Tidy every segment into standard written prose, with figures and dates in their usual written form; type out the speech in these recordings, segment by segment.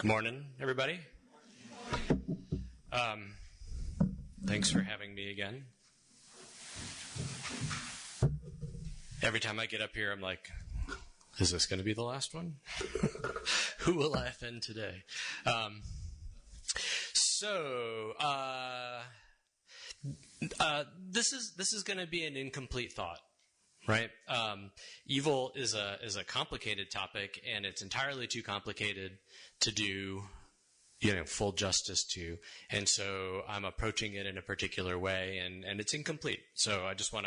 Good morning, everybody. Thanks for having me again. Every time I get up here, I'm like, is this going to be the last one? Who will I offend today? This is going to be an incomplete thought, right? Evil is a complicated topic, and it's entirely too complicated to do, full justice to. And so I'm approaching it in a particular way, and it's incomplete. So I just want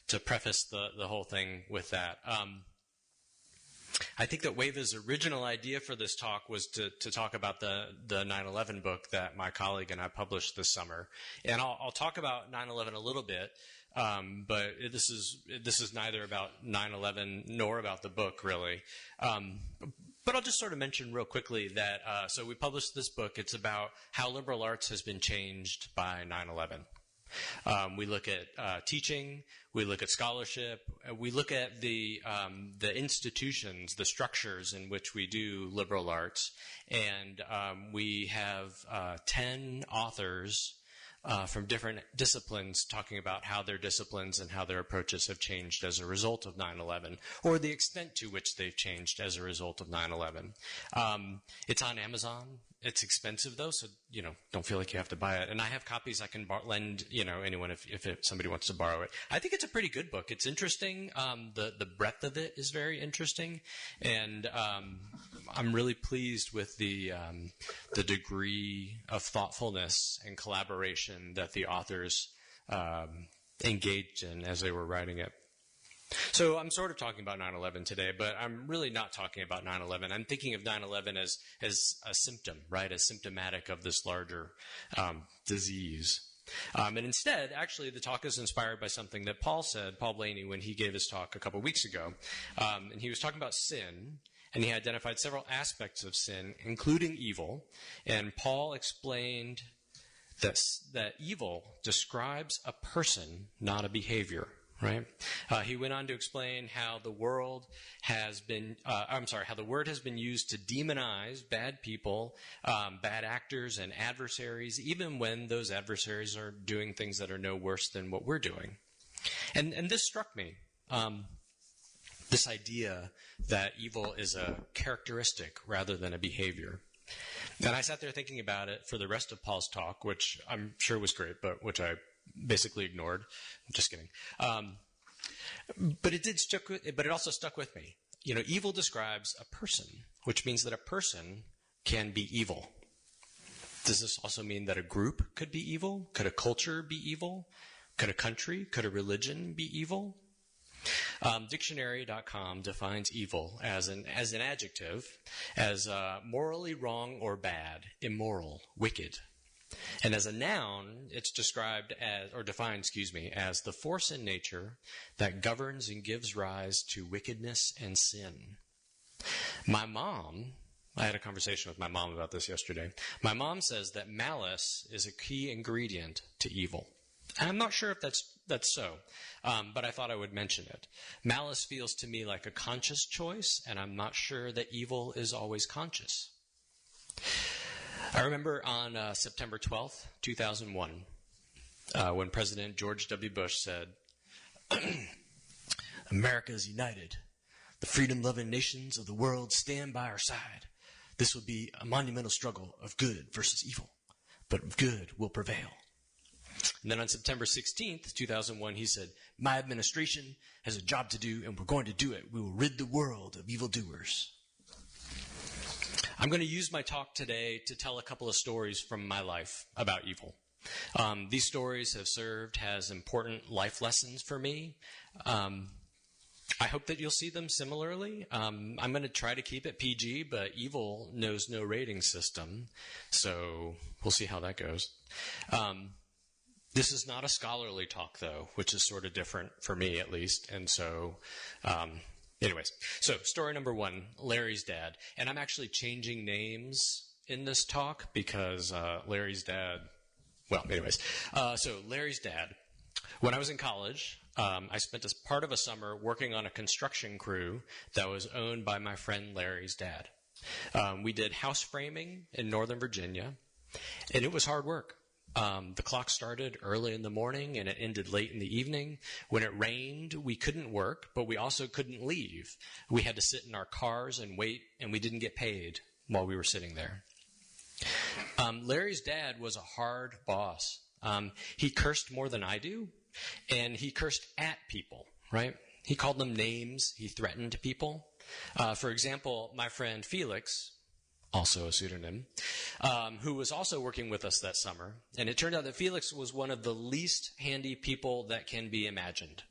to preface the whole thing with that. I think that Wave's original idea for this talk was to talk about the 9/11 book that my colleague and I published this summer. And I'll talk about 9/11 a little bit, but this is neither about 9/11 nor about the book, really. But I'll just sort of mention real quickly that, so we published this book. It's about how liberal arts has been changed by 9/11. We look at teaching, we look at scholarship, we look at the institutions, the structures in which we do liberal arts, and we have 10 authors from different disciplines talking about how their disciplines and how their approaches have changed as a result of 9/11, or the extent to which they've changed as a result of 9/11. It's on Amazon. It's expensive, though, so, don't feel like you have to buy it. And I have copies I can lend, anyone if somebody wants to borrow it. I think it's a pretty good book. It's interesting. The breadth of it is very interesting. And I'm really pleased with the degree of thoughtfulness and collaboration that the authors engaged in as they were writing it. So I'm sort of talking about 9/11 today, but I'm really not talking about 9/11. I'm thinking of 9/11 as a symptom, right? As symptomatic of this larger disease. And instead, actually, the talk is inspired by something that Paul Blaney, when he gave his talk a couple of weeks ago. And he was talking about sin, and he identified several aspects of sin, including evil. And Paul explained that evil describes a person, not a behavior. Right? He went on to explain how the word has been used to demonize bad people, bad actors, and adversaries, even when those adversaries are doing things that are no worse than what we're doing. And this struck me. This idea that evil is a characteristic rather than a behavior. And I sat there thinking about it for the rest of Paul's talk, which I'm sure was great, but which I basically ignored. I'm just kidding. But it also stuck with me. Evil describes a person, which means that a person can be evil. Does this also mean that a group could be evil? Could a culture be evil? Could a country, could a religion be evil? Dictionary.com defines evil as an adjective, as morally wrong or bad, immoral, wicked. And as a noun, it's defined as the force in nature that governs and gives rise to wickedness and sin. I had a conversation with my mom about this yesterday. My mom says that malice is a key ingredient to evil. And I'm not sure if that's so, but I thought I would mention it. Malice feels to me like a conscious choice, and I'm not sure that evil is always conscious. I remember on September 12th, 2001, when President George W. Bush said, "America is united. The freedom-loving nations of the world stand by our side. This will be a monumental struggle of good versus evil, but good will prevail." And then on September 16th, 2001, he said, "My administration has a job to do, and we're going to do it. We will rid the world of evildoers." I'm going to use my talk today to tell a couple of stories from my life about evil. These stories have served as important life lessons for me. I hope that you'll see them similarly. I'm going to try to keep it PG, but evil knows no rating system, so we'll see how that goes. This is not a scholarly talk, though, which is sort of different for me, at least, and so... Anyways, so story number one, Larry's dad. And I'm actually changing names in this talk because Larry's dad... So Larry's dad. When I was in college, I spent a part of a summer working on a construction crew that was owned by my friend Larry's dad. We did house framing in Northern Virginia, and it was hard work. The clock started early in the morning and it ended late in the evening. When it rained, we couldn't work, but we also couldn't leave. We had to sit in our cars and wait, and we didn't get paid while we were sitting there. Larry's dad was a hard boss. He cursed more than I do, and he cursed at people, right? He called them names. He threatened people. For example, my friend Felix, also a pseudonym, who was also working with us that summer. And it turned out that Felix was one of the least handy people that can be imagined.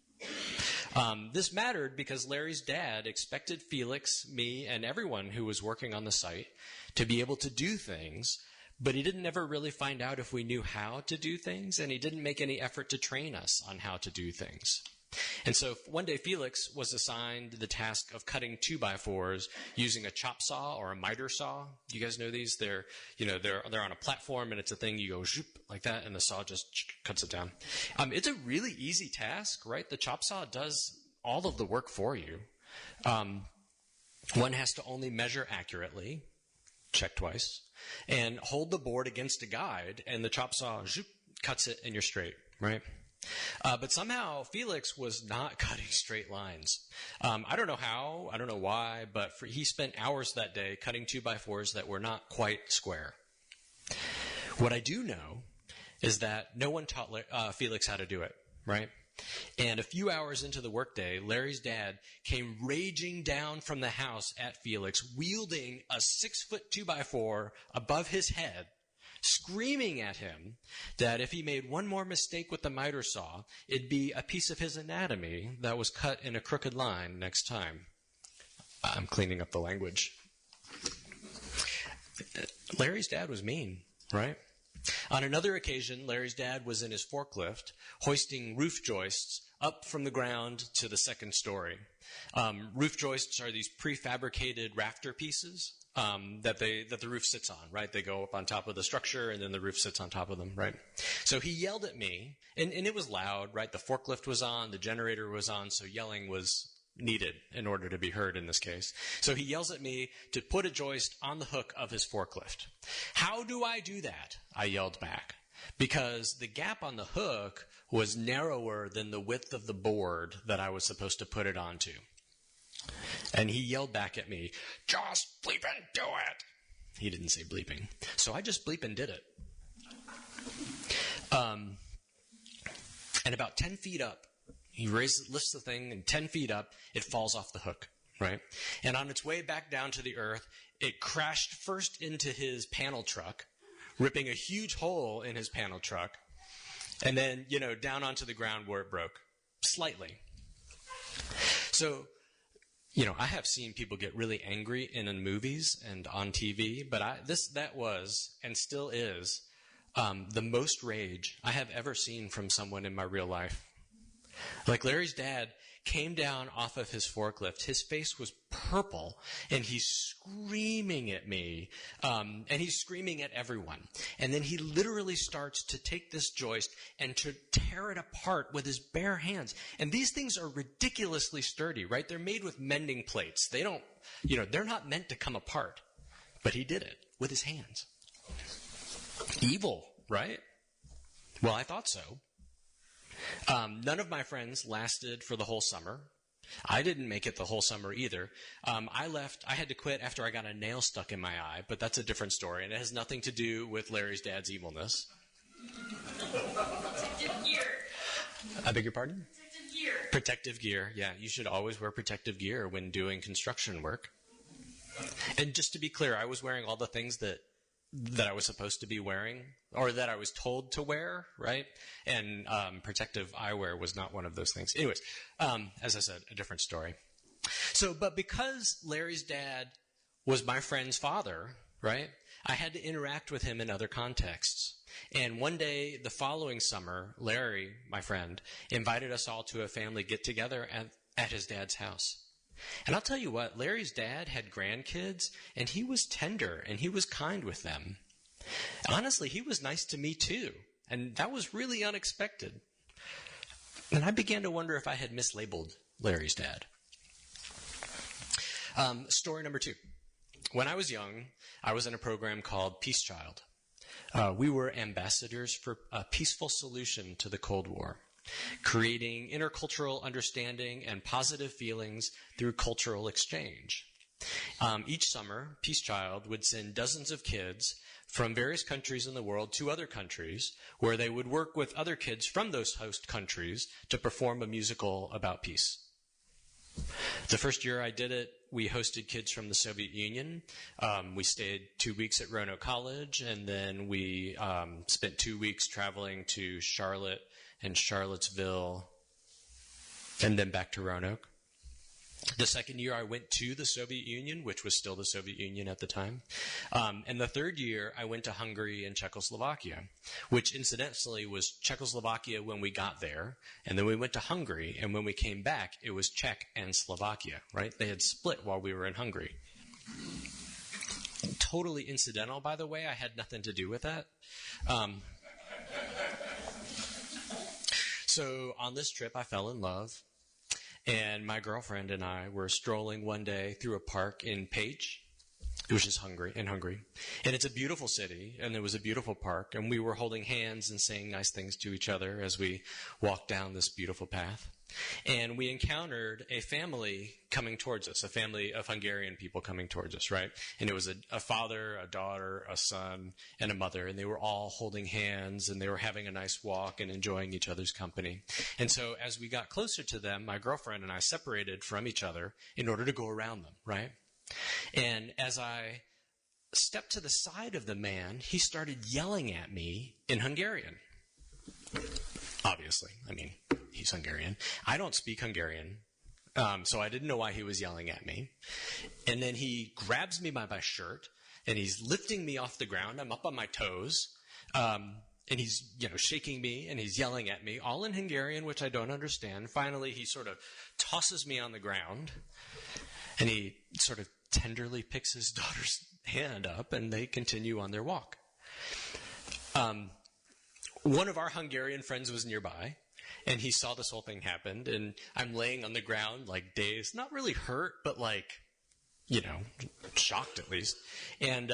This mattered because Larry's dad expected Felix, me, and everyone who was working on the site to be able to do things, but he didn't ever really find out if we knew how to do things, and he didn't make any effort to train us on how to do things. And so one day Felix was assigned the task of cutting 2x4s using a chop saw or a miter saw. You guys know these? They're on a platform, and it's a thing you go zoop like that, and the saw just cuts it down. It's a really easy task, right? The chop saw does all of the work for you. One has to only measure accurately, check twice, and hold the board against a guide, and the chop saw zoop, cuts it, and you're straight, right? But somehow Felix was not cutting straight lines. I don't know how, I don't know why, but he spent hours that day cutting 2x4s that were not quite square. What I do know is that no one taught Felix how to do it, right? And a few hours into the workday, Larry's dad came raging down from the house at Felix, wielding a 6-foot 2x4 above his head, screaming at him that if he made one more mistake with the miter saw, it'd be a piece of his anatomy that was cut in a crooked line next time. I'm cleaning up the language. Larry's dad was mean, right? On another occasion, Larry's dad was in his forklift, hoisting roof joists up from the ground to the second story. Roof joists are these prefabricated rafter pieces that the roof sits on, right? They go up on top of the structure, and then the roof sits on top of them, right? So he yelled at me, and it was loud, right? The forklift was on, the generator was on, so yelling was needed in order to be heard in this case. So he yells at me to put a joist on the hook of his forklift. How do I do that? I yelled back. Because the gap on the hook was narrower than the width of the board that I was supposed to put it onto. And he yelled back at me, "Just bleeping do it." He didn't say bleeping. So I just bleeping did it. And about 10 feet up, he lifts the thing, and 10 feet up, it falls off the hook, right? And on its way back down to the earth, it crashed first into his panel truck, ripping a huge hole in his panel truck, and then, down onto the ground where it broke, slightly. So, I have seen people get really angry in movies and on TV, but that was, and still is, the most rage I have ever seen from someone in my real life. Like Larry's dad came down off of his forklift. His face was purple, and he's screaming at me, and he's screaming at everyone. And then he literally starts to take this joist and to tear it apart with his bare hands. And these things are ridiculously sturdy, right? They're made with mending plates. They don't, they're not meant to come apart. But he did it with his hands. Evil, right? Well, I thought so. None of my friends lasted for the whole summer. I didn't make it the whole summer either. I had to quit after I got a nail stuck in my eye, but that's a different story, and it has nothing to do with Larry's dad's evilness. Protective gear. I beg your pardon? Protective gear. Protective gear, yeah. You should always wear protective gear when doing construction work. And just to be clear, I was wearing all the things that I was supposed to be wearing, or that I was told to wear, right? And protective eyewear was not one of those things. Anyways, as I said, a different story. But because Larry's dad was my friend's father, right, I had to interact with him in other contexts. And one day, the following summer, Larry, my friend, invited us all to a family get-together at his dad's house. And I'll tell you what, Larry's dad had grandkids, and he was tender, and he was kind with them. Honestly, he was nice to me too, and that was really unexpected. And I began to wonder if I had mislabeled Larry's dad. Story number 2. When I was young, I was in a program called Peace Child. We were ambassadors for a peaceful solution to the Cold War, creating intercultural understanding and positive feelings through cultural exchange. Each summer, Peace Child would send dozens of kids from various countries in the world to other countries where they would work with other kids from those host countries to perform a musical about peace. The first year I did it, we hosted kids from the Soviet Union. We stayed 2 weeks at Roanoke College, and then we spent 2 weeks traveling to Charlotte and Charlottesville, and then back to Roanoke. The second year I went to the Soviet Union, which was still the Soviet Union at the time. And the third year I went to Hungary and Czechoslovakia, which incidentally was Czechoslovakia when we got there. And then we went to Hungary, and when we came back, it was Czech and Slovakia, right? They had split while we were in Hungary. Totally incidental, by the way. I had nothing to do with that. So on this trip, I fell in love. And my girlfriend and I were strolling one day through a park in Pécs, which is Hungary. And it's a beautiful city, and it was a beautiful park. And we were holding hands and saying nice things to each other as we walked down this beautiful path. And we encountered a family coming towards us, a family of Hungarian people coming towards us, right? And it was a father, a daughter, a son, and a mother. And they were all holding hands, and they were having a nice walk and enjoying each other's company. And so as we got closer to them, my girlfriend and I separated from each other in order to go around them, right? And as I stepped to the side of the man, he started yelling at me in Hungarian. Obviously. I mean, he's Hungarian. I don't speak Hungarian, so I didn't know why he was yelling at me. And then he grabs me by my shirt, and he's lifting me off the ground. I'm up on my toes, and he's, shaking me, and he's yelling at me, all in Hungarian, which I don't understand. Finally, he sort of tosses me on the ground, and he sort of tenderly picks his daughter's hand up, and they continue on their walk. One of our Hungarian friends was nearby, and he saw this whole thing happen, and I'm laying on the ground, like, dazed, not really hurt, but shocked at least. And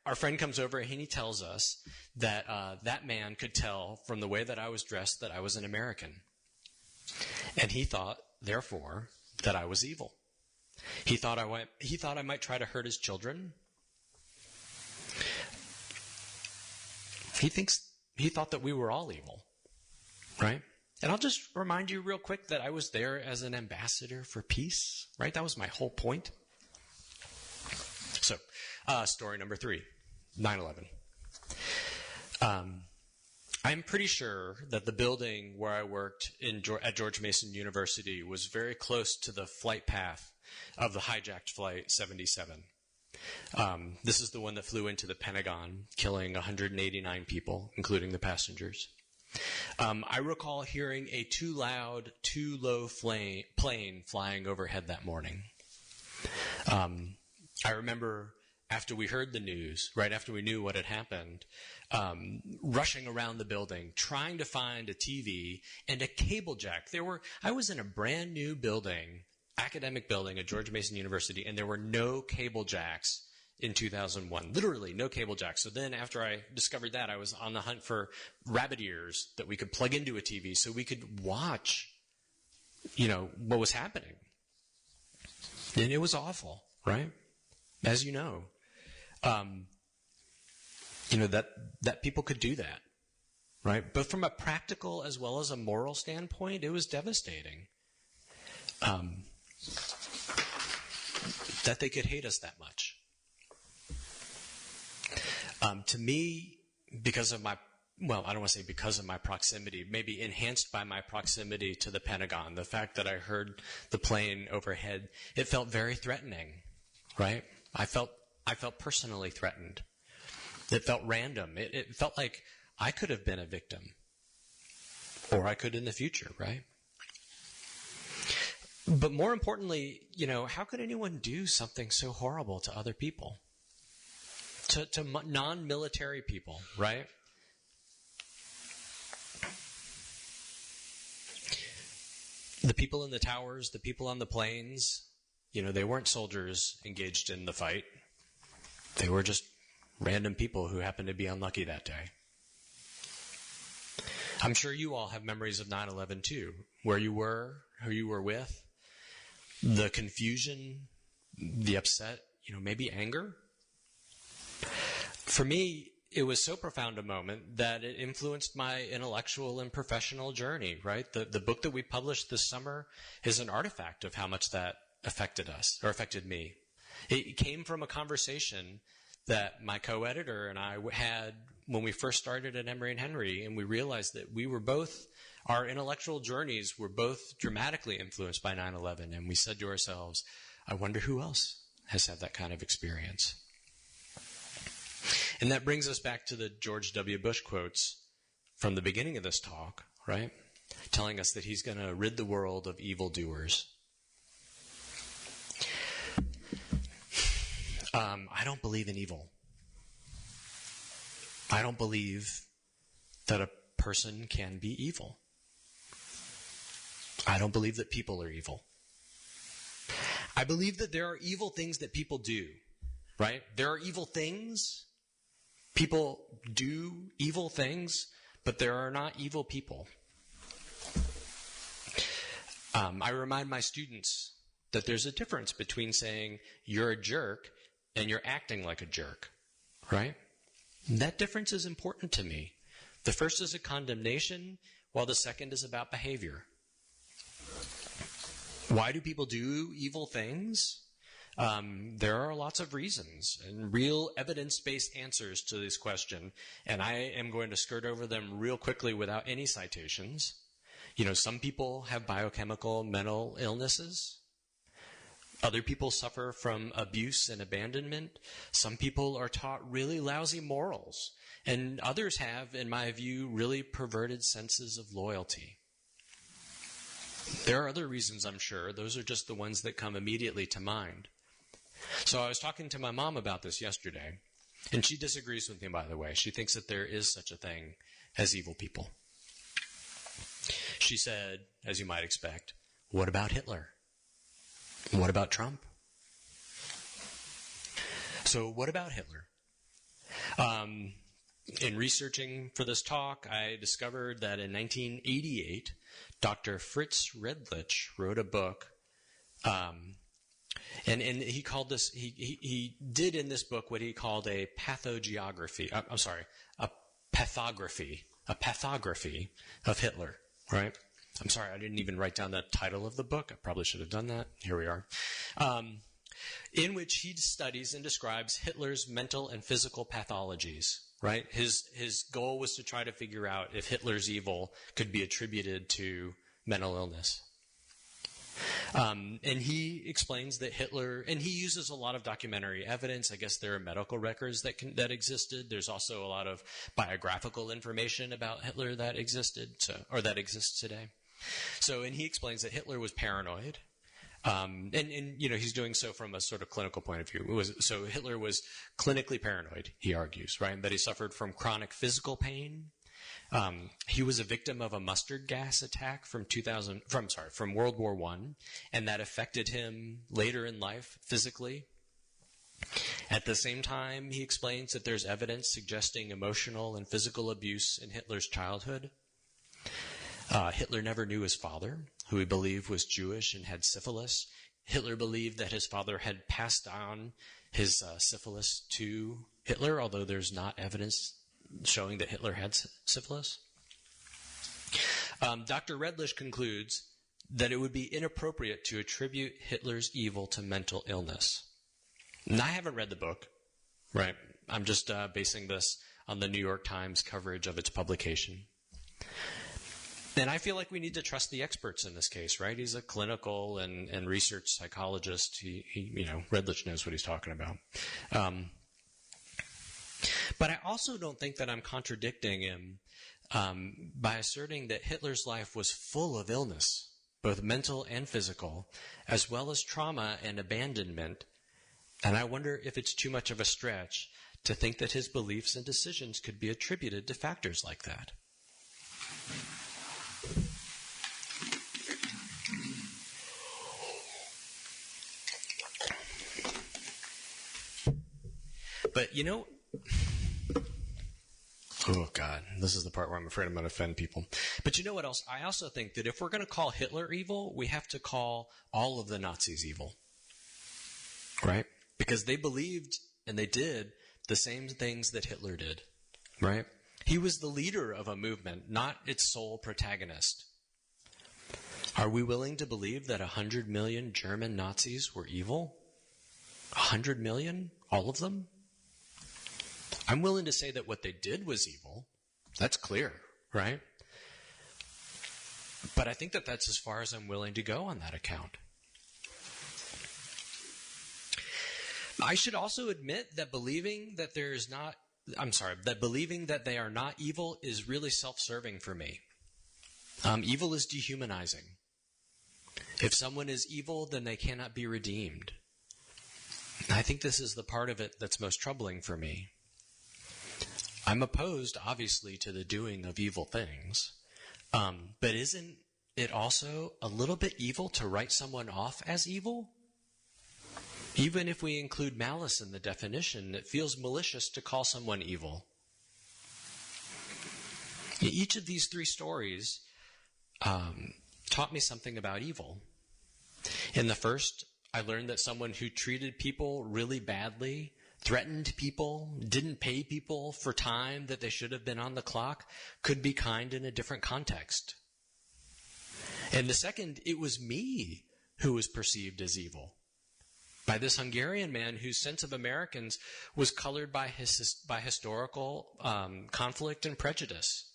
our friend comes over, and he tells us that that man could tell from the way that I was dressed that I was an American. And he thought, therefore, that I was evil. He thought I might try to hurt his children. He thought that we were all evil, right? And I'll just remind you real quick that I was there as an ambassador for peace, right? That was my whole point. So, story number 3, 9/11. I'm pretty sure that the building where I worked at George Mason University was very close to the flight path of the hijacked Flight 77. This is the one that flew into the Pentagon, killing 189 people, including the passengers. I recall hearing a too loud, too low plane flying overhead that morning. I remember after we heard the news, right after we knew what had happened, rushing around the building, trying to find a TV and a cable jack. I was in a brand new building, academic building at George Mason University, and there were no cable jacks in 2001. Literally no cable jacks. So then after I discovered that, I was on the hunt for rabbit ears that we could plug into a TV so we could watch, what was happening. And it was awful, right? As you know, that people could do that, right? But from a practical as well as a moral standpoint, it was devastating. That they could hate us that much. To me, because of my, I don't want to say because of my proximity, maybe enhanced by my proximity to the Pentagon, the fact that I heard the plane overhead, it felt very threatening, right? I felt personally threatened. It felt random. It felt like I could have been a victim, or I could in the future, right? But more importantly, how could anyone do something so horrible to other people? To non-military people, right? The people in the towers, the people on the planes, they weren't soldiers engaged in the fight, They were just random people who happened to be unlucky that day. I'm sure you all have memories of 9/11 too, where you were, who you were with, the confusion, the upset, maybe anger. For me, it was so profound a moment that it influenced my intellectual and professional journey, right? The book that we published this summer is an artifact of how much that affected us, or affected me. It came from a conversation that my co-editor and I had when we first started at Emory and Henry, and we realized that our intellectual journeys were both dramatically influenced by 9/11, and we said to ourselves, I wonder who else has had that kind of experience. And that brings us back to the George W. Bush quotes from the beginning of this talk, right? Telling us that he's going to rid the world of evildoers. I don't believe in evil. I don't believe that a person can be evil. I don't believe that people are evil. I believe that there are evil things that people do, right? There are evil things. People do evil things, but there are not evil people. I remind my students that there's a difference between saying you're a jerk and you're acting like a jerk, right? That difference is important to me. The first is a condemnation, while the second is about behavior. Why do people do evil things? There are lots of reasons and real evidence-based answers to this question, and I am going to skirt over them real quickly without any citations. Some people have biochemical mental illnesses. Other people suffer from abuse and abandonment. Some people are taught really lousy morals, and others have, in my view, really perverted senses of loyalty. There are other reasons, I'm sure. Those are just the ones that come immediately to mind. So I was talking to my mom about this yesterday, and she disagrees with me, by the way. She thinks that there is such a thing as evil people. She said, as you might expect, what about Hitler? What about Trump? So what about Hitler? In researching for this talk, I discovered that in 1988, Dr. Fritz Redlich wrote a book, and he called this, he did in this book what he called a pathography of Hitler, right? I'm sorry, I didn't even write down the title of the book. I probably should have done that. Here we are. In which he studies and describes Hitler's mental and physical pathologies, right? His goal was to try to figure out if Hitler's evil could be attributed to mental illness. And he explains that Hitler, and he uses a lot of documentary evidence. I guess there are medical records that existed. There's also a lot of biographical information about Hitler that existed, that exists today. And he explains that Hitler was paranoid. And he's doing so from a sort of clinical point of view. So Hitler was clinically paranoid, he argues, right? That he suffered from chronic physical pain. He was a victim of a mustard gas attack from World War I, and that affected him later in life physically. At the same time, he explains that there's evidence suggesting emotional and physical abuse in Hitler's childhood. Hitler never knew his father, who he believed was Jewish and had syphilis. Hitler believed that his father had passed on his syphilis to Hitler, although there's not evidence showing that Hitler had syphilis. Dr. Redlich concludes that it would be inappropriate to attribute Hitler's evil to mental illness. And I haven't read the book, right? I'm just basing this on the New York Times coverage of its publication. And I feel like we need to trust the experts in this case, right? He's a clinical and research psychologist. Redlich knows what he's talking about. But I also don't think that I'm contradicting him by asserting that Hitler's life was full of illness, both mental and physical, as well as trauma and abandonment. And I wonder if it's too much of a stretch to think that his beliefs and decisions could be attributed to factors like that. But oh God, this is the part where I'm afraid I'm going to offend people. But you know what else? I also think that if we're going to call Hitler evil, we have to call all of the Nazis evil. Right? Because they believed and they did the same things that Hitler did. Right? He was the leader of a movement, not its sole protagonist. Are we willing to believe that 100 million German Nazis were evil? 100 million? All of them? I'm willing to say that what they did was evil. That's clear, right? But I think that that's as far as I'm willing to go on that account. I should also admit that believing that believing that they are not evil is really self-serving for me. Evil is dehumanizing. If someone is evil, then they cannot be redeemed. I think this is the part of it that's most troubling for me. I'm opposed, obviously, to the doing of evil things. But isn't it also a little bit evil to write someone off as evil? Even if we include malice in the definition, it feels malicious to call someone evil. Each of these three stories taught me something about evil. In the first, I learned that someone who treated people really badly, threatened people, didn't pay people for time that they should have been on the clock, could be kind in a different context. And the second, it was me who was perceived as evil by this Hungarian man whose sense of Americans was colored by historical conflict and prejudice.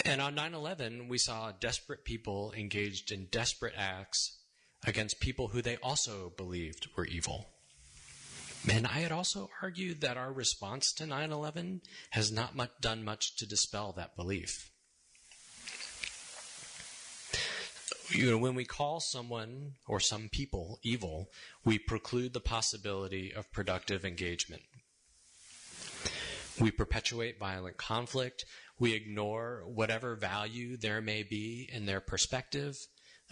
And on 9/11, we saw desperate people engaged in desperate acts against people who they also believed were evil. And I had also argued that our response to 9/11 has not done much to dispel that belief. When we call someone or some people evil, we preclude the possibility of productive engagement. We perpetuate violent conflict. We ignore whatever value there may be in their perspective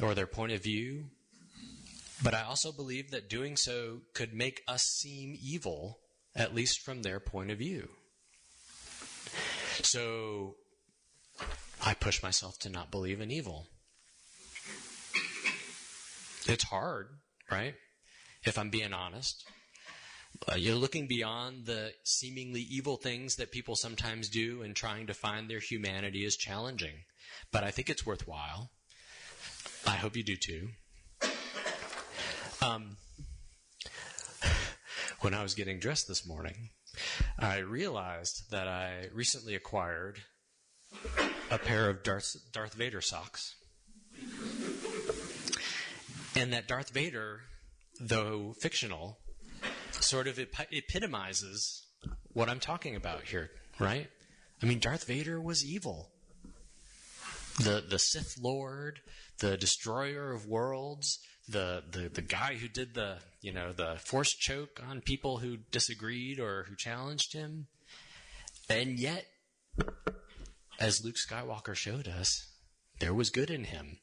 or their point of view. But I also believe that doing so could make us seem evil, at least from their point of view. So I push myself to not believe in evil. It's hard, right? If I'm being honest. You're looking beyond the seemingly evil things that people sometimes do and trying to find their humanity is challenging. But I think it's worthwhile. I hope you do too. When I was getting dressed this morning, I realized that I recently acquired a pair of Darth Vader socks. And that Darth Vader, though fictional, sort of epitomizes what I'm talking about here, right? I mean, Darth Vader was evil. The Sith Lord, the destroyer of worlds, the guy who did the force choke on people who disagreed or who challenged him. And yet, as Luke Skywalker showed us, there was good in him.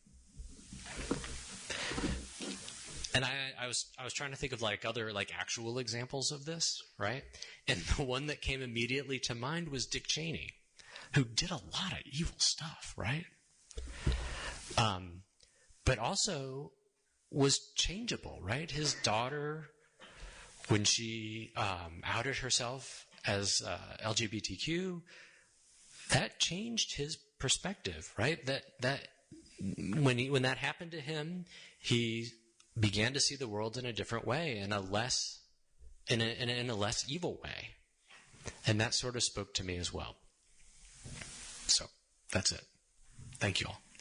And I was trying to think of other actual examples of this, right? And the one that came immediately to mind was Dick Cheney, who did a lot of evil stuff, right? But also was changeable, right? His daughter, when she outed herself as LGBTQ, that changed his perspective, right? That when that happened to him, he began to see the world in a different way, in a less evil way. And that sort of spoke to me as well. So, that's it. Thank you all.